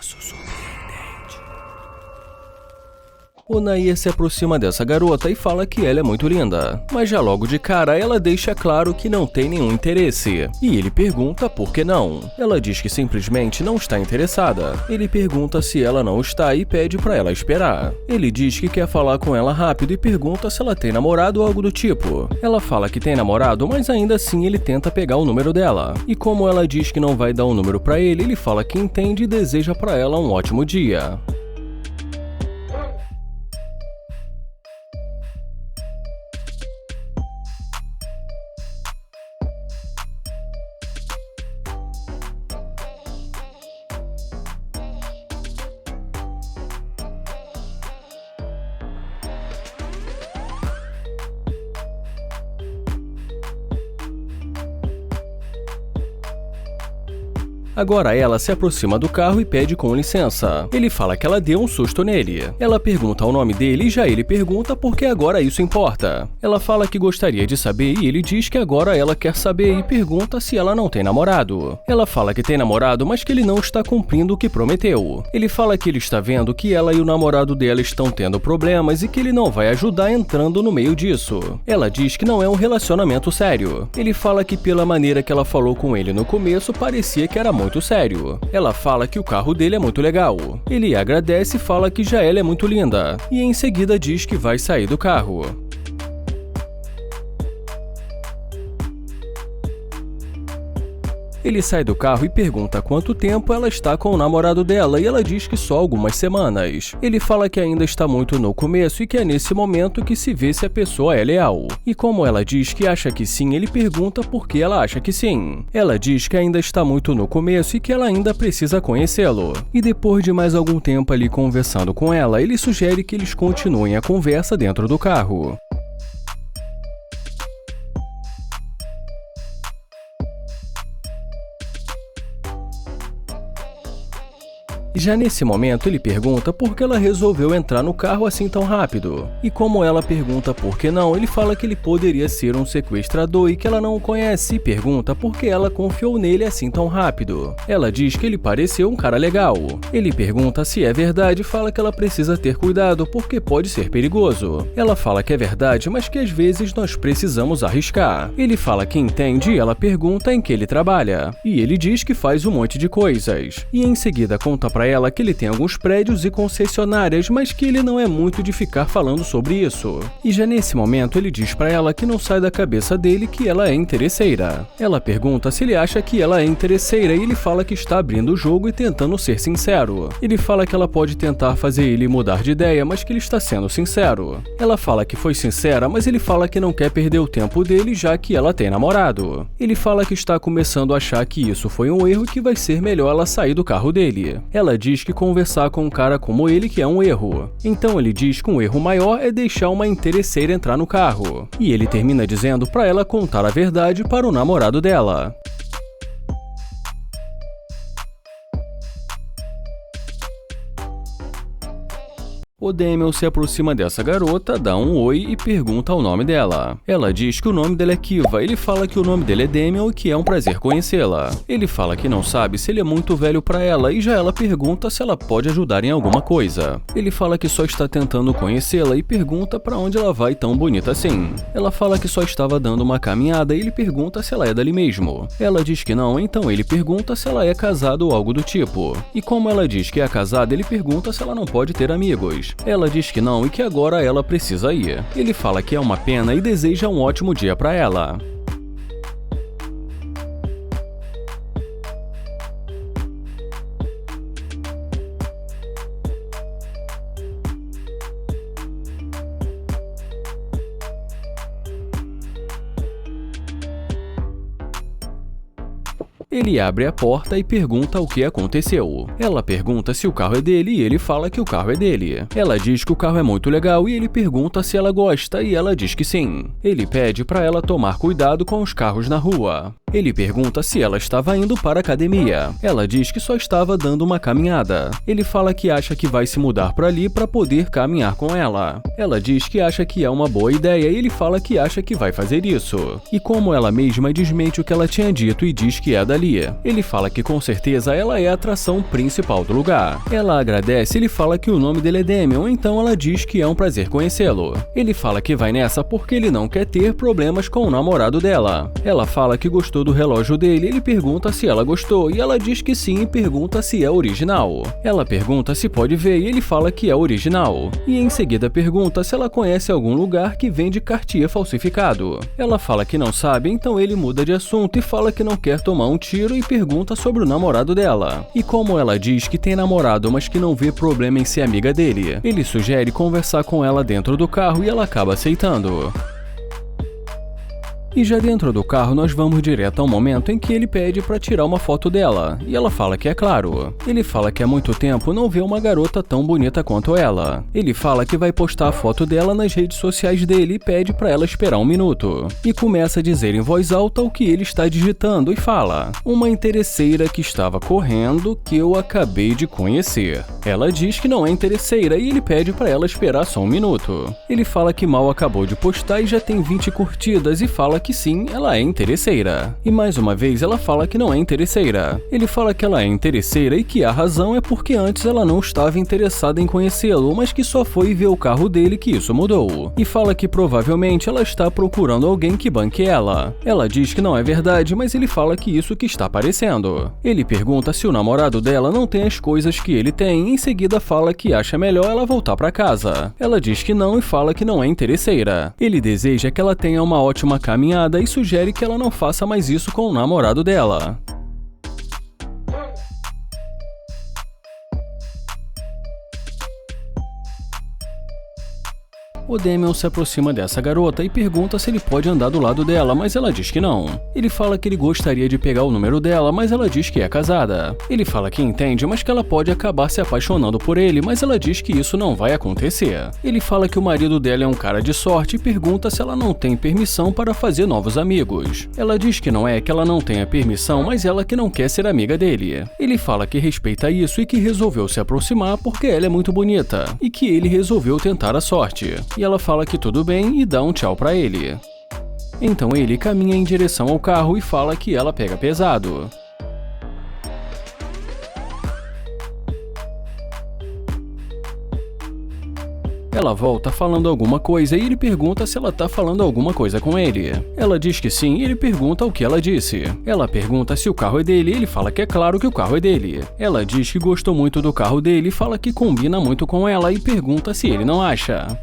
caso surpreendente. O Nair se aproxima dessa garota e fala que ela é muito linda, mas já logo de cara ela deixa claro que não tem nenhum interesse, e ele pergunta por que não. Ela diz que simplesmente não está interessada. Ele pergunta se ela não está e pede pra ela esperar. Ele diz que quer falar com ela rápido e pergunta se ela tem namorado ou algo do tipo. Ela fala que tem namorado, mas ainda assim ele tenta pegar o número dela. E como ela diz que não vai dar o número pra ele, ele fala que entende e deseja pra ela um ótimo dia. Agora ela se aproxima do carro e pede com licença. Ele fala que ela deu um susto nele. Ela pergunta o nome dele e já ele pergunta por que agora isso importa. Ela fala que gostaria de saber e ele diz que agora ela quer saber e pergunta se ela não tem namorado. Ela fala que tem namorado, mas que ele não está cumprindo o que prometeu. Ele fala que ele está vendo que ela e o namorado dela estão tendo problemas e que ele não vai ajudar entrando no meio disso. Ela diz que não é um relacionamento sério. Ele fala que pela maneira que ela falou com ele no começo, parecia que era muito sério. Ela fala que o carro dele é muito legal. Ele agradece e fala que já ela é muito linda. E em seguida diz que vai sair do carro. Ele sai do carro e pergunta há quanto tempo ela está com o namorado dela e ela diz que só algumas semanas. Ele fala que ainda está muito no começo e que é nesse momento que se vê se a pessoa é leal. E como ela diz que acha que sim, ele pergunta por que ela acha que sim. Ela diz que ainda está muito no começo e que ela ainda precisa conhecê-lo. E depois de mais algum tempo ali conversando com ela, ele sugere que eles continuem a conversa dentro do carro. Já nesse momento, ele pergunta por que ela resolveu entrar no carro assim tão rápido. E como ela pergunta por que não, ele fala que ele poderia ser um sequestrador e que ela não o conhece e pergunta por que ela confiou nele assim tão rápido. Ela diz que ele pareceu um cara legal. Ele pergunta se é verdade e fala que ela precisa ter cuidado porque pode ser perigoso. Ela fala que é verdade, mas que às vezes nós precisamos arriscar. Ele fala que entende e ela pergunta em que ele trabalha. E ele diz que faz um monte de coisas. E em seguida conta pra ela que ele tem alguns prédios e concessionárias, mas que ele não é muito de ficar falando sobre isso. E já nesse momento ele diz pra ela que não sai da cabeça dele que ela é interesseira. Ela pergunta se ele acha que ela é interesseira e ele fala que está abrindo o jogo e tentando ser sincero. Ele fala que ela pode tentar fazer ele mudar de ideia, mas que ele está sendo sincero. Ela fala que foi sincera, mas ele fala que não quer perder o tempo dele já que ela tem namorado. Ele fala que está começando a achar que isso foi um erro e que vai ser melhor ela sair do carro dele. Ela diz que conversar com um cara como ele que é um erro. Então ele diz que um erro maior é deixar uma interesseira entrar no carro. E ele termina dizendo pra ela contar a verdade para o namorado dela. O Damian se aproxima dessa garota, dá um oi e pergunta o nome dela. Ela diz que o nome dela é Kiva. Ele fala que o nome dele é Damian e que é um prazer conhecê-la. Ele fala que não sabe se ele é muito velho pra ela e já ela pergunta se ela pode ajudar em alguma coisa. Ele fala que só está tentando conhecê-la e pergunta pra onde ela vai tão bonita assim. Ela fala que só estava dando uma caminhada e ele pergunta se ela é dali mesmo. Ela diz que não, então ele pergunta se ela é casada ou algo do tipo. E como ela diz que é casada, ele pergunta se ela não pode ter amigos. Ela diz que não e que agora ela precisa ir. Ele fala que é uma pena e deseja um ótimo dia pra ela. Ele abre a porta e pergunta o que aconteceu. Ela pergunta se o carro é dele e ele fala que o carro é dele. Ela diz que o carro é muito legal e ele pergunta se ela gosta e ela diz que sim. Ele pede para ela tomar cuidado com os carros na rua. Ele pergunta se ela estava indo para a academia. Ela diz que só estava dando uma caminhada. Ele fala que acha que vai se mudar para ali para poder caminhar com ela. Ela diz que acha que é uma boa ideia e ele fala que acha que vai fazer isso. E como ela mesma desmente o que ela tinha dito e diz que é dali. Ele fala que com certeza ela é a atração principal do lugar. Ela agradece e ele fala que o nome dele é Damian, então ela diz que é um prazer conhecê-lo. Ele fala que vai nessa porque ele não quer ter problemas com o namorado dela. Ela fala que gostou do relógio dele, ele pergunta se ela gostou e ela diz que sim e pergunta se é original. Ela pergunta se pode ver e ele fala que é original. E em seguida pergunta se ela conhece algum lugar que vende Cartier falsificado. Ela fala que não sabe, então ele muda de assunto e fala que não quer tomar um tiro e pergunta sobre o namorado dela. E como ela diz que tem namorado, mas que não vê problema em ser amiga dele, ele sugere conversar com ela dentro do carro e ela acaba aceitando. E já dentro do carro nós vamos direto ao momento em que ele pede para tirar uma foto dela, e ela fala que é claro. Ele fala que há muito tempo não vê uma garota tão bonita quanto ela. Ele fala que vai postar a foto dela nas redes sociais dele e pede para ela esperar um minuto. E começa a dizer em voz alta o que ele está digitando e fala: "Uma interesseira que estava correndo que eu acabei de conhecer." Ela diz que não é interesseira e ele pede para ela esperar só um minuto. Ele fala que mal acabou de postar e já tem 20 curtidas e fala que sim, ela é interesseira. E mais uma vez ela fala que não é interesseira. Ele fala que ela é interesseira e que a razão é porque antes ela não estava interessada em conhecê-lo, mas que só foi ver o carro dele que isso mudou. E fala que provavelmente ela está procurando alguém que banque ela. Ela diz que não é verdade, mas ele fala que isso que está aparecendo. Ele pergunta se o namorado dela não tem as coisas que ele tem e em seguida fala que acha melhor ela voltar para casa. Ela diz que não e fala que não é interesseira. Ele deseja que ela tenha uma ótima caminhada e sugere que ela não faça mais isso com o namorado dela. O Damian se aproxima dessa garota e pergunta se ele pode andar do lado dela, mas ela diz que não. Ele fala que ele gostaria de pegar o número dela, mas ela diz que é casada. Ele fala que entende, mas que ela pode acabar se apaixonando por ele, mas ela diz que isso não vai acontecer. Ele fala que o marido dela é um cara de sorte e pergunta se ela não tem permissão para fazer novos amigos. Ela diz que não é que ela não tenha permissão, mas ela que não quer ser amiga dele. Ele fala que respeita isso e que resolveu se aproximar porque ela é muito bonita, e que ele resolveu tentar a sorte. E ela fala que tudo bem e dá um tchau pra ele. Então ele caminha em direção ao carro e fala que ela pega pesado. Ela volta falando alguma coisa e ele pergunta se ela tá falando alguma coisa com ele. Ela diz que sim e ele pergunta o que ela disse. Ela pergunta se o carro é dele e ele fala que é claro que o carro é dele. Ela diz que gostou muito do carro dele e fala que combina muito com ela e pergunta se ele não acha.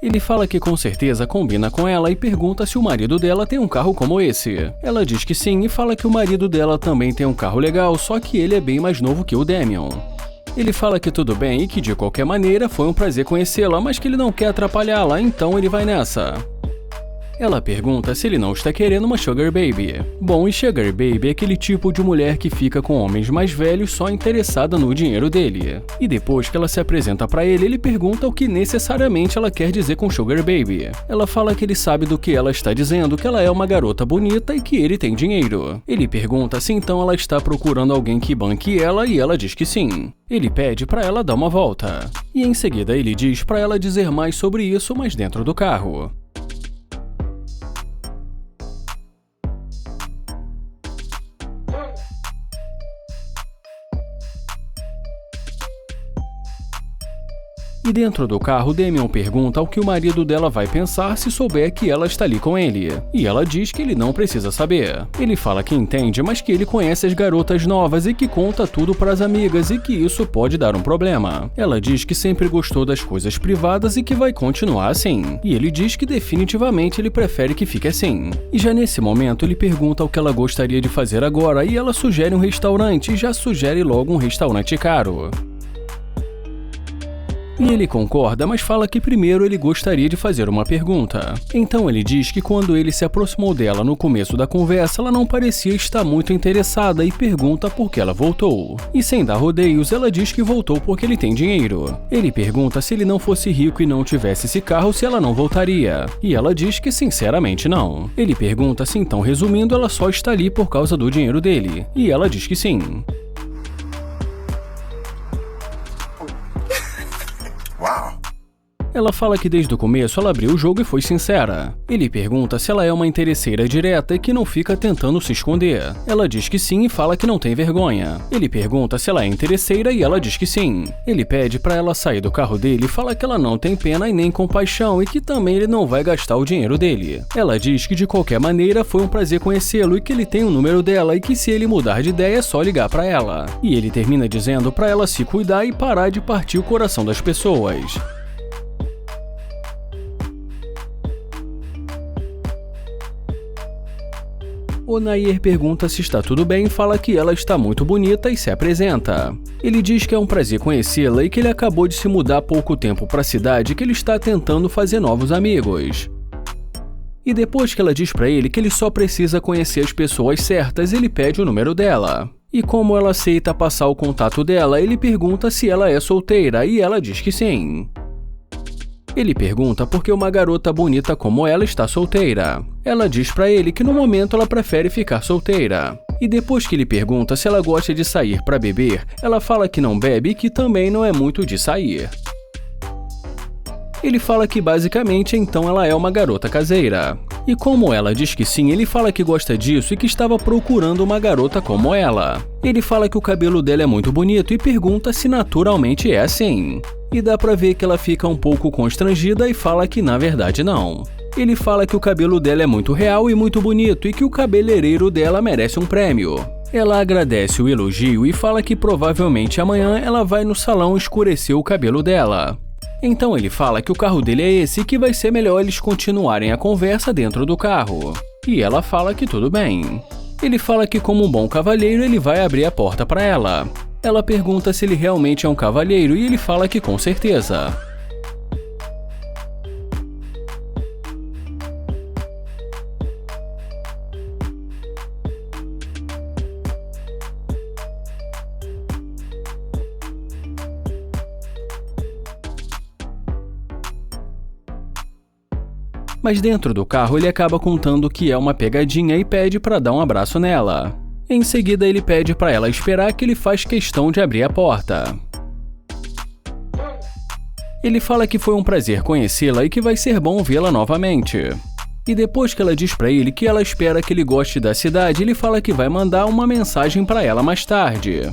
Ele fala que com certeza combina com ela e pergunta se o marido dela tem um carro como esse. Ela diz que sim e fala que o marido dela também tem um carro legal, só que ele é bem mais novo que o Damian. Ele fala que tudo bem e que de qualquer maneira foi um prazer conhecê-la, mas que ele não quer atrapalhá-la, então ele vai nessa. Ela pergunta se ele não está querendo uma Sugar Baby. Bom, e Sugar Baby é aquele tipo de mulher que fica com homens mais velhos só interessada no dinheiro dele. E depois que ela se apresenta pra ele, ele pergunta o que necessariamente ela quer dizer com Sugar Baby. Ela fala que ele sabe do que ela está dizendo, que ela é uma garota bonita e que ele tem dinheiro. Ele pergunta se então ela está procurando alguém que banque ela e ela diz que sim. Ele pede pra ela dar uma volta. E em seguida ele diz pra ela dizer mais sobre isso, mas dentro do carro. E dentro do carro, Damian pergunta o que o marido dela vai pensar se souber que ela está ali com ele. E ela diz que ele não precisa saber. Ele fala que entende, mas que ele conhece as garotas novas e que conta tudo para as amigas e que isso pode dar um problema. Ela diz que sempre gostou das coisas privadas e que vai continuar assim. E ele diz que definitivamente ele prefere que fique assim. E já nesse momento ele pergunta o que ela gostaria de fazer agora e ela sugere um restaurante e já sugere logo um restaurante caro. E ele concorda, mas fala que primeiro ele gostaria de fazer uma pergunta. Então ele diz que quando ele se aproximou dela no começo da conversa, ela não parecia estar muito interessada e pergunta por que ela voltou. E sem dar rodeios, ela diz que voltou porque ele tem dinheiro. Ele pergunta se ele não fosse rico e não tivesse esse carro, se ela não voltaria. E ela diz que sinceramente não. Ele pergunta se então, resumindo, ela só está ali por causa do dinheiro dele. E ela diz que sim. Ela fala que desde o começo ela abriu o jogo e foi sincera. Ele pergunta se ela é uma interesseira direta e que não fica tentando se esconder. Ela diz que sim e fala que não tem vergonha. Ele pergunta se ela é interesseira e ela diz que sim. Ele pede pra ela sair do carro dele e fala que ela não tem pena e nem compaixão e que também ele não vai gastar o dinheiro dele. Ela diz que de qualquer maneira foi um prazer conhecê-lo e que ele tem o número dela e que se ele mudar de ideia é só ligar pra ela. E ele termina dizendo pra ela se cuidar e parar de partir o coração das pessoas. O Nair pergunta se está tudo bem e fala que ela está muito bonita e se apresenta. Ele diz que é um prazer conhecê-la e que ele acabou de se mudar há pouco tempo para a cidade e que ele está tentando fazer novos amigos. E depois que ela diz para ele que ele só precisa conhecer as pessoas certas, ele pede o número dela. E como ela aceita passar o contato dela, ele pergunta se ela é solteira e ela diz que sim. Ele pergunta por que uma garota bonita como ela está solteira. Ela diz pra ele que no momento ela prefere ficar solteira. E depois que ele pergunta se ela gosta de sair pra beber, ela fala que não bebe e que também não é muito de sair. Ele fala que basicamente então ela é uma garota caseira. E como ela diz que sim, ele fala que gosta disso e que estava procurando uma garota como ela. Ele fala que o cabelo dela é muito bonito e pergunta se naturalmente é assim. E dá pra ver que ela fica um pouco constrangida e fala que na verdade não. Ele fala que o cabelo dela é muito real e muito bonito e que o cabeleireiro dela merece um prêmio. Ela agradece o elogio e fala que provavelmente amanhã ela vai no salão escurecer o cabelo dela. Então ele fala que o carro dele é esse e que vai ser melhor eles continuarem a conversa dentro do carro. E ela fala que tudo bem. Ele fala que como um bom cavalheiro ele vai abrir a porta para ela. Ela pergunta se ele realmente é um cavalheiro e ele fala que com certeza. Mas dentro do carro ele acaba contando que é uma pegadinha e pede para dar um abraço nela. Em seguida ele pede para ela esperar que ele faz questão de abrir a porta. Ele fala que foi um prazer conhecê-la e que vai ser bom vê-la novamente. E depois que ela diz para ele que ela espera que ele goste da cidade, ele fala que vai mandar uma mensagem para ela mais tarde.